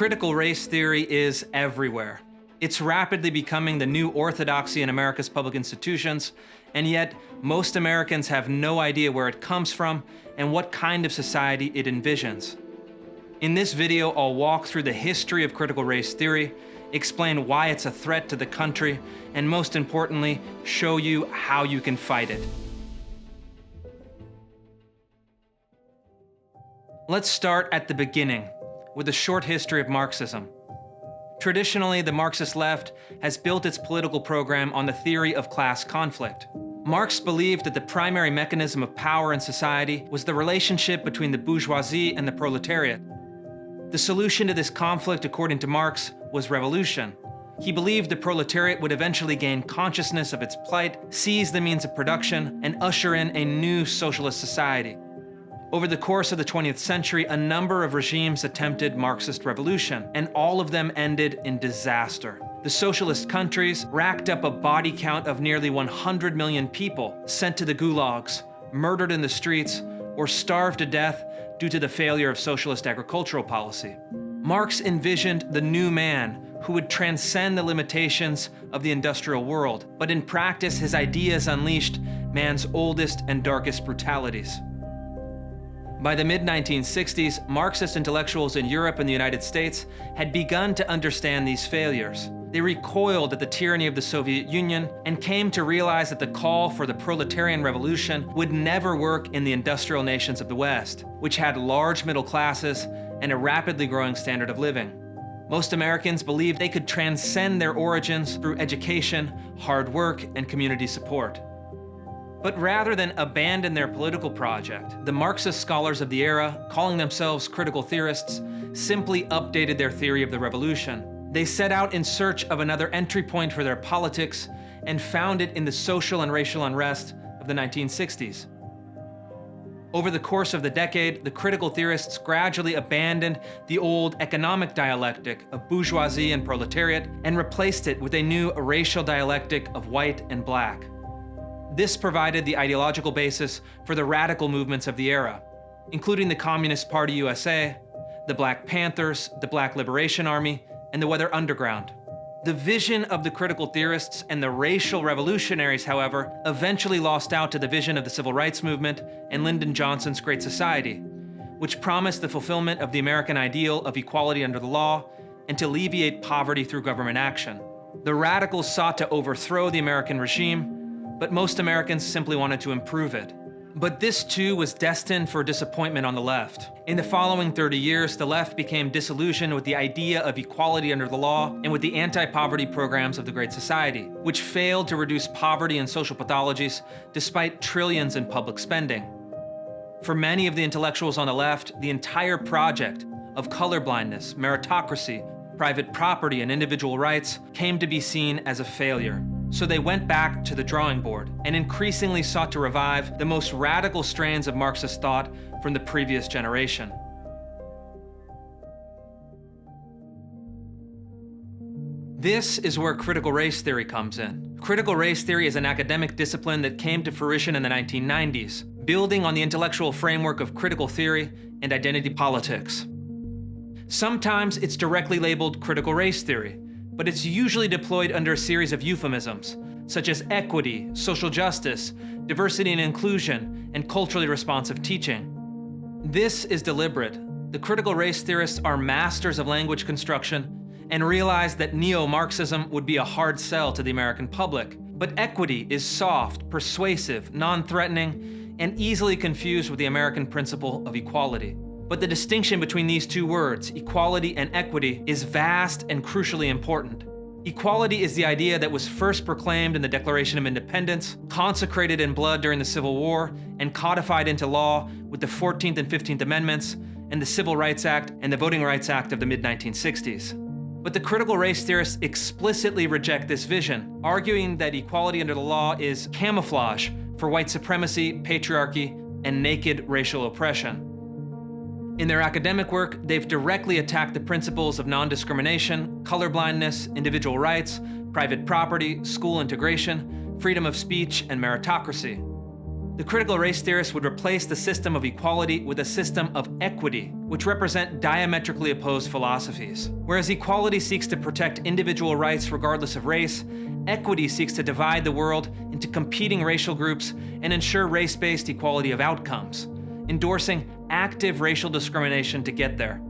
Critical race theory is everywhere. It's rapidly becoming the new orthodoxy in America's public institutions, and yet most Americans have no idea where it comes from and what kind of society it envisions. In this video, I'll walk through the history of critical race theory, explain why it's a threat to the country, and most importantly, show you how you can fight it. Let's start at the beginning, with a short history of Marxism. Traditionally, the Marxist left has built its political program on the theory of class conflict. Marx believed that the primary mechanism of power in society was the relationship between the bourgeoisie and the proletariat. The solution to this conflict, according to Marx, was revolution. He believed the proletariat would eventually gain consciousness of its plight, seize the means of production, and usher in a new socialist society. Over the course of the 20th century, a number of regimes attempted Marxist revolution, and all of them ended in disaster. The socialist countries racked up a body count of nearly 100 million people sent to the gulags, murdered in the streets, or starved to death due to the failure of socialist agricultural policy. Marx envisioned the new man who would transcend the limitations of the industrial world, but in practice, his ideas unleashed man's oldest and darkest brutalities. By the mid-1960s, Marxist intellectuals in Europe and the United States had begun to understand these failures. They recoiled at the tyranny of the Soviet Union and came to realize that the call for the proletarian revolution would never work in the industrial nations of the West, which had large middle classes and a rapidly growing standard of living. Most Americans believed they could transcend their origins through education, hard work, and community support. But rather than abandon their political project, the Marxist scholars of the era, calling themselves critical theorists, simply updated their theory of the revolution. They set out in search of another entry point for their politics and found it in the social and racial unrest of the 1960s. Over the course of the decade, the critical theorists gradually abandoned the old economic dialectic of bourgeoisie and proletariat and replaced it with a new racial dialectic of white and black. This provided the ideological basis for the radical movements of the era, including the Communist Party USA, the Black Panthers, the Black Liberation Army, and the Weather Underground. The vision of the critical theorists and the racial revolutionaries, however, eventually lost out to the vision of the Civil Rights Movement and Lyndon Johnson's Great Society, which promised the fulfillment of the American ideal of equality under the law and to alleviate poverty through government action. The radicals sought to overthrow the American regime, but most Americans simply wanted to improve it. But this too was destined for disappointment on the left. In the following 30 years, the left became disillusioned with the idea of equality under the law and with the anti-poverty programs of the Great Society, which failed to reduce poverty and social pathologies despite trillions in public spending. For many of the intellectuals on the left, the entire project of colorblindness, meritocracy, private property, and individual rights came to be seen as a failure. So they went back to the drawing board and increasingly sought to revive the most radical strands of Marxist thought from the previous generation. This is where critical race theory comes in. Critical race theory is an academic discipline that came to fruition in the 1990s, building on the intellectual framework of critical theory and identity politics. Sometimes it's directly labeled critical race theory, but it's usually deployed under a series of euphemisms, such as equity, social justice, diversity and inclusion, and culturally responsive teaching. This is deliberate. The critical race theorists are masters of language construction and realize that neo-Marxism would be a hard sell to the American public. But equity is soft, persuasive, non-threatening, and easily confused with the American principle of equality. But the distinction between these two words, equality and equity, is vast and crucially important. Equality is the idea that was first proclaimed in the Declaration of Independence, consecrated in blood during the Civil War, and codified into law with the 14th and 15th Amendments and the Civil Rights Act and the Voting Rights Act of the mid-1960s. But the critical race theorists explicitly reject this vision, arguing that equality under the law is camouflage for white supremacy, patriarchy, and naked racial oppression. In their academic work, they've directly attacked the principles of non-discrimination, colorblindness, individual rights, private property, school integration, freedom of speech, and meritocracy. The critical race theorists would replace the system of equality with a system of equity, which represent diametrically opposed philosophies. Whereas equality seeks to protect individual rights regardless of race, equity seeks to divide the world into competing racial groups and ensure race-based equality of outcomes, endorsing active racial discrimination to get there.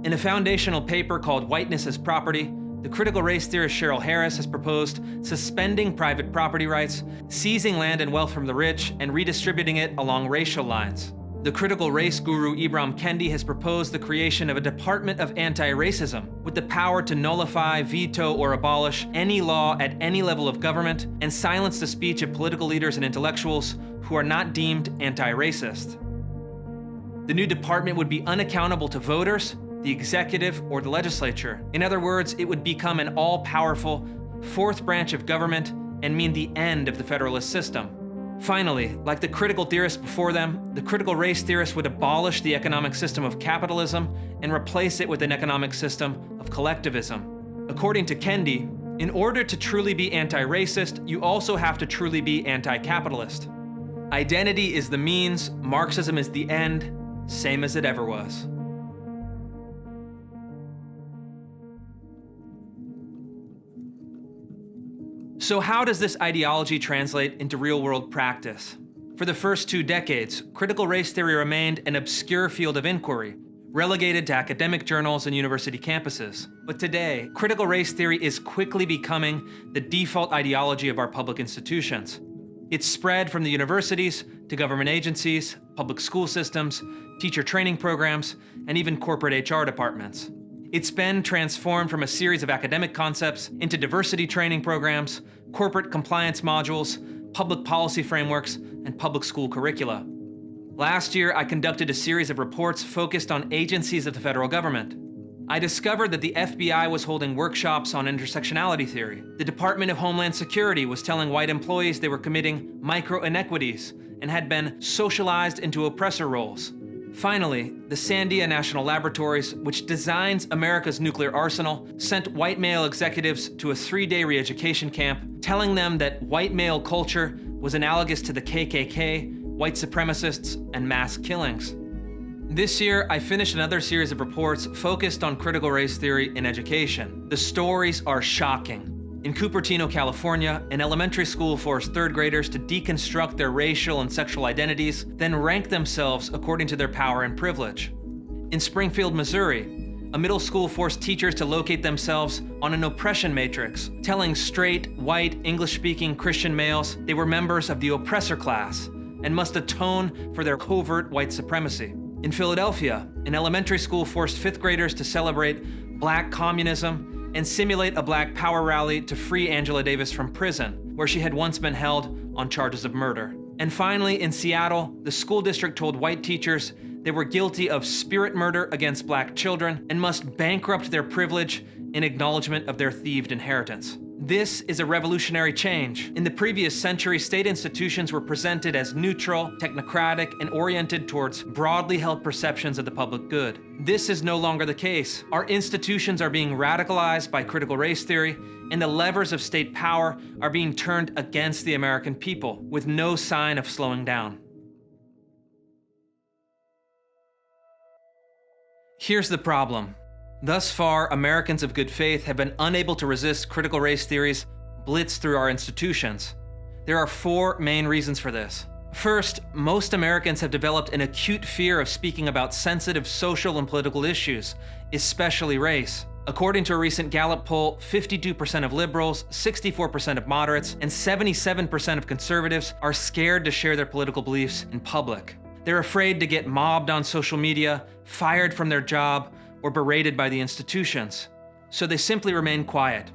In a foundational paper called Whiteness as Property, the critical race theorist Cheryl Harris has proposed suspending private property rights, seizing land and wealth from the rich, and redistributing it along racial lines. The critical race guru Ibram Kendi has proposed the creation of a Department of Anti-Racism with the power to nullify, veto, or abolish any law at any level of government and silence the speech of political leaders and intellectuals who are not deemed anti-racist. The new department would be unaccountable to voters, the executive, or the legislature. In other words, it would become an all-powerful fourth branch of government and mean the end of the federalist system. Finally, like the critical theorists before them, the critical race theorists would abolish the economic system of capitalism and replace it with an economic system of collectivism. According to Kendi, in order to truly be anti-racist, you also have to truly be anti-capitalist. Identity is the means, Marxism is the end, same as it ever was. So how does this ideology translate into real-world practice? For the first 2 decades, critical race theory remained an obscure field of inquiry, relegated to academic journals and university campuses. But today, critical race theory is quickly becoming the default ideology of our public institutions. It's spread from the universities to government agencies, public school systems, teacher training programs, and even corporate HR departments. It's been transformed from a series of academic concepts into diversity training programs, corporate compliance modules, public policy frameworks, and public school curricula. Last year, I conducted a series of reports focused on agencies of the federal government. I discovered that the FBI was holding workshops on intersectionality theory. The Department of Homeland Security was telling white employees they were committing micro-inequities and had been socialized into oppressor roles. Finally, the Sandia National Laboratories, which designs America's nuclear arsenal, sent white male executives to a 3-day re-education camp, telling them that white male culture was analogous to the KKK, white supremacists, and mass killings. This year, I finished another series of reports focused on critical race theory in education. The stories are shocking. In Cupertino, California, an elementary school forced 3rd graders to deconstruct their racial and sexual identities, then rank themselves according to their power and privilege. In Springfield, Missouri, a middle school forced teachers to locate themselves on an oppression matrix, telling straight, white, English-speaking Christian males they were members of the oppressor class and must atone for their covert white supremacy. In Philadelphia, an elementary school forced 5th graders to celebrate Black communism and simulate a Black power rally to free Angela Davis from prison, where she had once been held on charges of murder. And finally, in Seattle, the school district told white teachers they were guilty of spirit murder against Black children and must bankrupt their privilege in acknowledgement of their thieved inheritance. This is a revolutionary change. In the previous century, state institutions were presented as neutral, technocratic, and oriented towards broadly held perceptions of the public good. This is no longer the case. Our institutions are being radicalized by critical race theory, and the levers of state power are being turned against the American people, with no sign of slowing down. Here's the problem. Thus far, Americans of good faith have been unable to resist critical race theory's blitz through our institutions. There are 4 main reasons for this. First, most Americans have developed an acute fear of speaking about sensitive social and political issues, especially race. According to a recent Gallup poll, 52% of liberals, 64% of moderates, and 77% of conservatives are scared to share their political beliefs in public. They're afraid to get mobbed on social media, fired from their job, or berated by the institutions. So they simply remain quiet,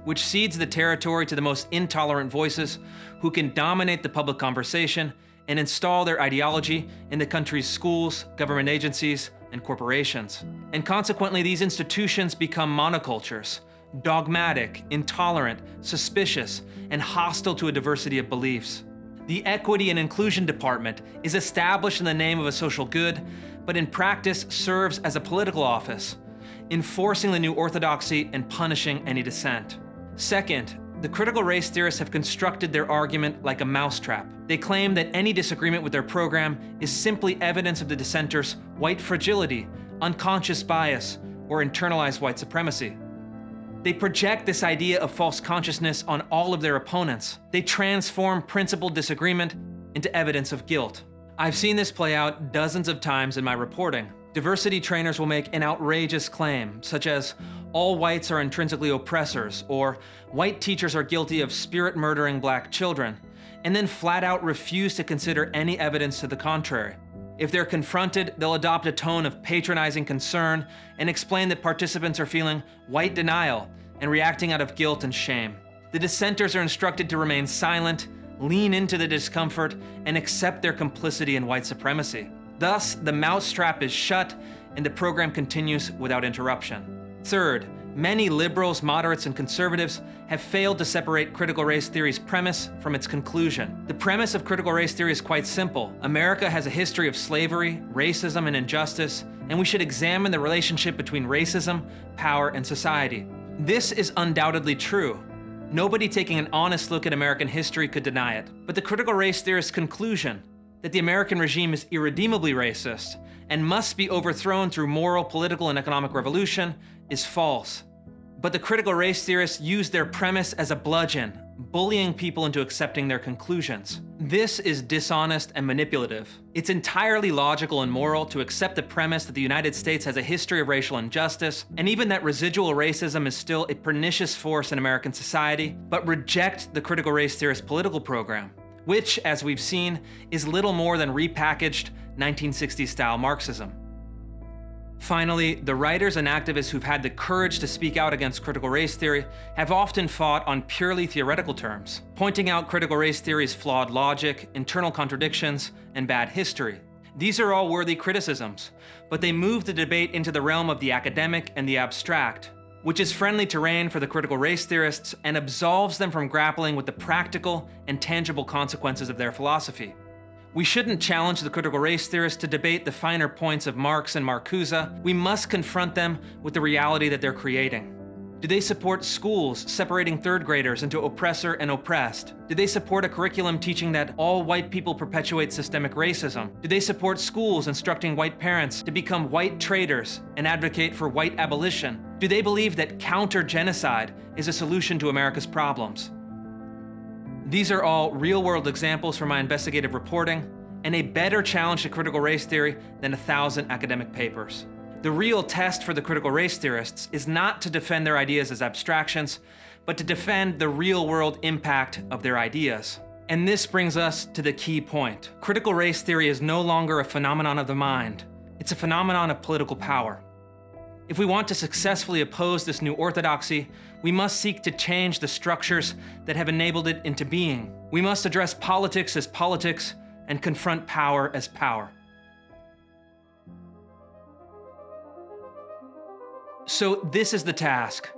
which cedes the territory to the most intolerant voices who can dominate the public conversation and install their ideology in the country's schools, government agencies, and corporations. And consequently, these institutions become monocultures, dogmatic, intolerant, suspicious, and hostile to a diversity of beliefs. The Equity and Inclusion Department is established in the name of a social good, but in practice serves as a political office, enforcing the new orthodoxy and punishing any dissent. Second, The critical race theorists have constructed their argument like a mousetrap. They claim that any disagreement with their program is simply evidence of the dissenters' white fragility, unconscious bias, or internalized white supremacy. They project this idea of false consciousness on all of their opponents. They transform principled disagreement into evidence of guilt. I've seen this play out dozens of times in my reporting. Diversity trainers will make an outrageous claim, such as, all whites are intrinsically oppressors, or white teachers are guilty of spirit-murdering black children, and then flat out refuse to consider any evidence to the contrary. If they're confronted, they'll adopt a tone of patronizing concern and explain that participants are feeling white denial and reacting out of guilt and shame. The dissenters are instructed to remain silent, lean into the discomfort, and accept their complicity in white supremacy. Thus, the mousetrap is shut and the program continues without interruption. Third, many liberals, moderates, and conservatives have failed to separate critical race theory's premise from its conclusion. The premise of critical race theory is quite simple. America has a history of slavery, racism, and injustice, and we should examine the relationship between racism, power, and society. This is undoubtedly true. Nobody taking an honest look at American history could deny it. But the critical race theorist's conclusion that the American regime is irredeemably racist and must be overthrown through moral, political, and economic revolution is false. But the critical race theorists use their premise as a bludgeon, bullying people into accepting their conclusions. This is dishonest and manipulative. It's entirely logical and moral to accept the premise that the United States has a history of racial injustice, and even that residual racism is still a pernicious force in American society, but reject the critical race theorist political program, which, as we've seen, is little more than repackaged 1960s-style Marxism. Finally, the writers and activists who've had the courage to speak out against critical race theory have often fought on purely theoretical terms, pointing out critical race theory's flawed logic, internal contradictions, and bad history. These are all worthy criticisms, but they move the debate into the realm of the academic and the abstract, which is friendly terrain for the critical race theorists and absolves them from grappling with the practical and tangible consequences of their philosophy. We shouldn't challenge the critical race theorists to debate the finer points of Marx and Marcuse. We must confront them with the reality that they're creating. Do they support schools separating third graders into oppressor and oppressed? Do they support a curriculum teaching that all white people perpetuate systemic racism? Do they support schools instructing white parents to become white traitors and advocate for white abolition? Do they believe that counter-genocide is a solution to America's problems? These are all real-world examples from my investigative reporting, and a better challenge to critical race theory than 1,000 academic papers. The real test for the critical race theorists is not to defend their ideas as abstractions, but to defend the real-world impact of their ideas. And this brings us to the key point. Critical race theory is no longer a phenomenon of the mind. It's a phenomenon of political power. If we want to successfully oppose this new orthodoxy, we must seek to change the structures that have enabled it into being. We must address politics as politics and confront power as power. So this is the task: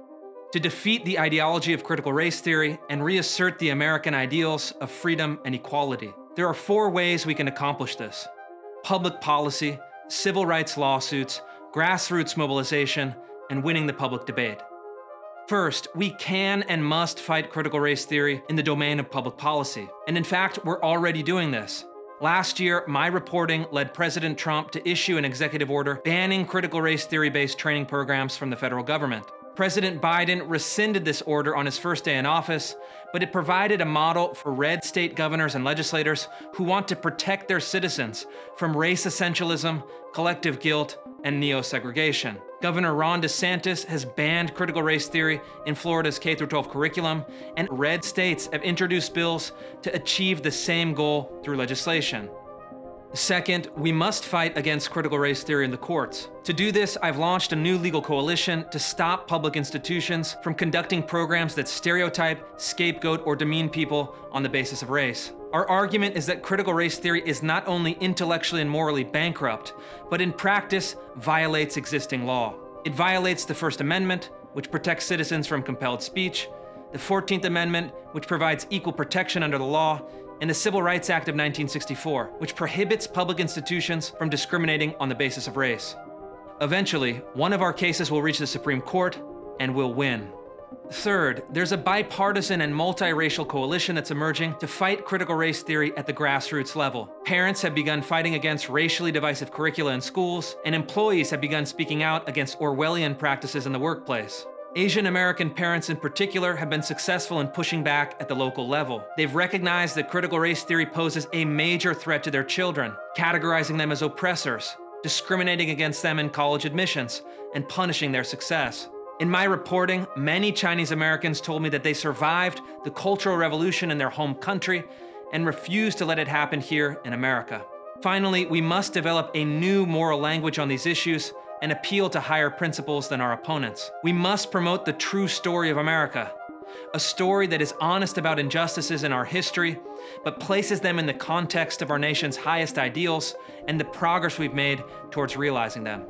to defeat the ideology of critical race theory and reassert the American ideals of freedom and equality. There are 4 ways we can accomplish this: public policy, civil rights lawsuits, grassroots mobilization, and winning the public debate. First, we can and must fight critical race theory in the domain of public policy. And in fact, we're already doing this. Last year, my reporting led President Trump to issue an executive order banning critical race theory-based training programs from the federal government. President Biden rescinded this order on his first day in office, but it provided a model for red state governors and legislators who want to protect their citizens from race essentialism, collective guilt, and neo-segregation. Governor Ron DeSantis has banned critical race theory in Florida's K-12 curriculum, and red states have introduced bills to achieve the same goal through legislation. Second, we must fight against critical race theory in the courts. To do this, I've launched a new legal coalition to stop public institutions from conducting programs that stereotype, scapegoat, or demean people on the basis of race. Our argument is that critical race theory is not only intellectually and morally bankrupt, but in practice violates existing law. It violates the First Amendment, which protects citizens from compelled speech, the 14th Amendment, which provides equal protection under the law, and the Civil Rights Act of 1964, which prohibits public institutions from discriminating on the basis of race. Eventually, one of our cases will reach the Supreme Court, and we'll win. Third, there's a bipartisan and multiracial coalition that's emerging to fight critical race theory at the grassroots level. Parents have begun fighting against racially divisive curricula in schools, and employees have begun speaking out against Orwellian practices in the workplace. Asian American parents in particular have been successful in pushing back at the local level. They've recognized that critical race theory poses a major threat to their children, categorizing them as oppressors, discriminating against them in college admissions, and punishing their success. In my reporting, many Chinese Americans told me that they survived the Cultural Revolution in their home country and refused to let it happen here in America. Finally, we must develop a new moral language on these issues and appeal to higher principles than our opponents. We must promote the true story of America, a story that is honest about injustices in our history, but places them in the context of our nation's highest ideals and the progress we've made towards realizing them.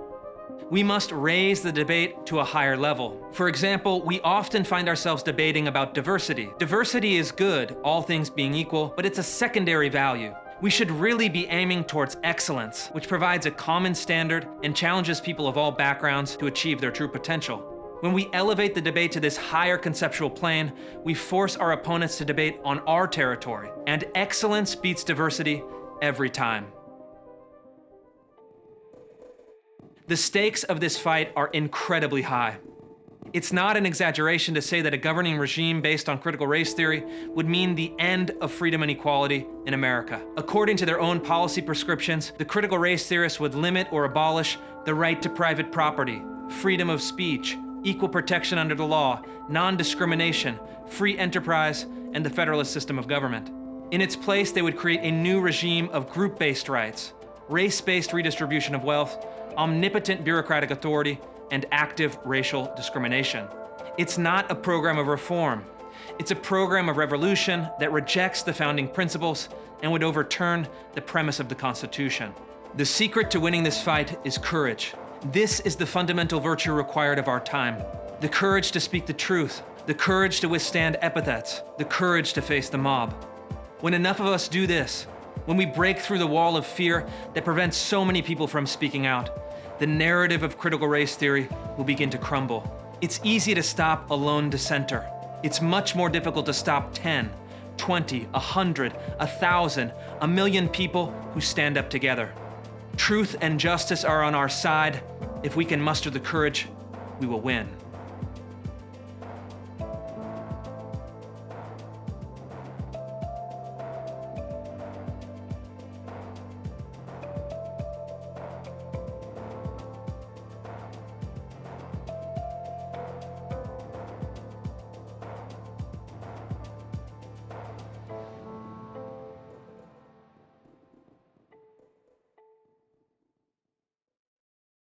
We must raise the debate to a higher level. For example, we often find ourselves debating about diversity. Diversity is good, all things being equal, but it's a secondary value. We should really be aiming towards excellence, which provides a common standard and challenges people of all backgrounds to achieve their true potential. When we elevate the debate to this higher conceptual plane, we force our opponents to debate on our territory, and excellence beats diversity every time. The stakes of this fight are incredibly high. It's not an exaggeration to say that a governing regime based on critical race theory would mean the end of freedom and equality in America. According to their own policy prescriptions, the critical race theorists would limit or abolish the right to private property, freedom of speech, equal protection under the law, non-discrimination, free enterprise, and the federalist system of government. In its place, they would create a new regime of group-based rights, race-based redistribution of wealth, omnipotent bureaucratic authority, and active racial discrimination. It's not a program of reform. It's a program of revolution that rejects the founding principles and would overturn the premise of the Constitution. The secret to winning this fight is courage. This is the fundamental virtue required of our time. The courage to speak the truth, the courage to withstand epithets, the courage to face the mob. When enough of us do this, when we break through the wall of fear that prevents so many people from speaking out, the narrative of critical race theory will begin to crumble. It's easy to stop a lone dissenter. It's much more difficult to stop 10, 20, 100, 1,000, 1,000,000 people who stand up together. Truth and justice are on our side. If we can muster the courage, we will win.